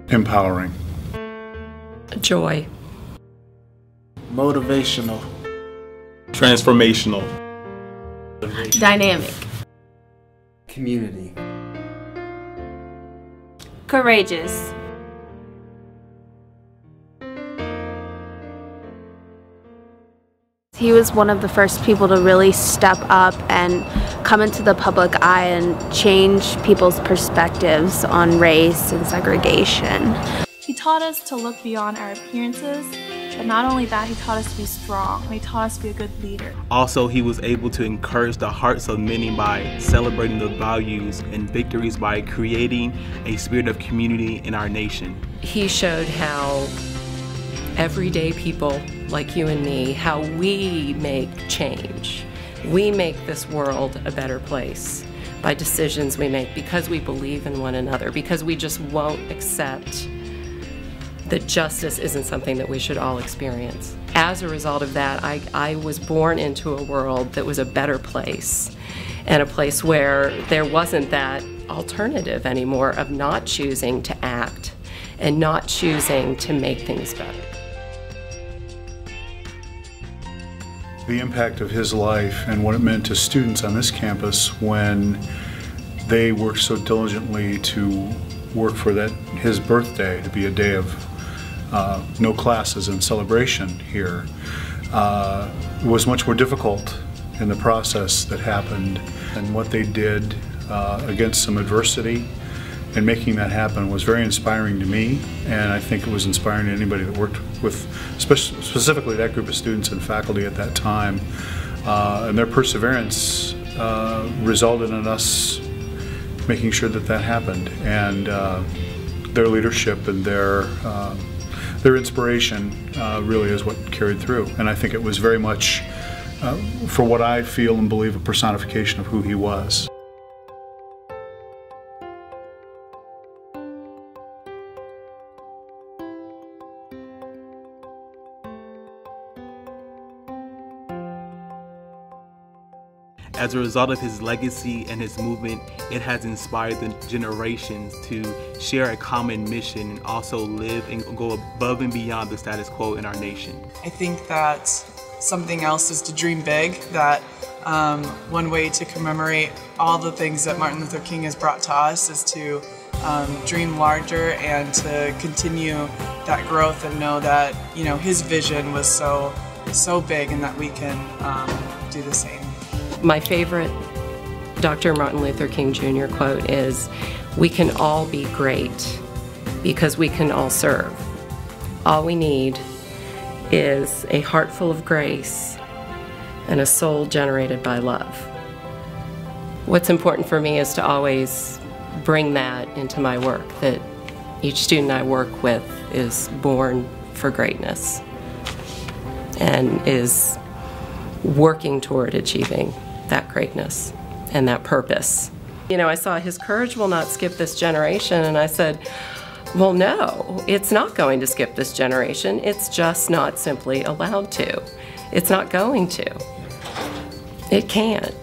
Empowering. Joy. Motivational. Transformational. Dynamic. Community. Courageous. He was one of the first people to really step up and come into the public eye and change people's perspectives on race and segregation. He taught us to look beyond our appearances, but not only that, he taught us to be strong, and he taught us to be a good leader. Also, he was able to encourage the hearts of many by celebrating the values and victories by creating a spirit of community in our nation. He showed how everyday people like you and me, how we make change. We make this world a better place by decisions we make because we believe in one another, because we just won't accept that justice isn't something that we should all experience. As a result of that, I was born into a world that was a better place, and a place where there wasn't that alternative anymore of not choosing to act and not choosing to make things better. The impact of his life and what it meant to students on this campus when they worked so diligently to work for his birthday to be a day of no classes and celebration here was much more difficult in the process that happened, and what they did against some adversity and making that happen was very inspiring to me, and I think it was inspiring to anybody that worked with specifically that group of students and faculty at that time. And their perseverance resulted in us making sure that that happened, and their leadership and their inspiration really is what carried through. And I think it was very much, for what I feel and believe, a personification of who he was. As a result of his legacy and his movement, it has inspired the generations to share a common mission and also live and go above and beyond the status quo in our nation. I think that something else is to dream big, that one way to commemorate all the things that Martin Luther King has brought to us is to dream larger and to continue that growth and know that, you know, his vision was so big and that we can do the same. My favorite Dr. Martin Luther King Jr. quote is, "We can all be great because we can all serve. All we need is a heart full of grace and a soul generated by love." What's important for me is to always bring that into my work, that each student I work with is born for greatness and is working toward achieving that greatness and that purpose. You know, I saw his courage will not skip this generation, and I said, well, no, it's not going to skip this generation. It's just not simply allowed to. It's not going to. It can't.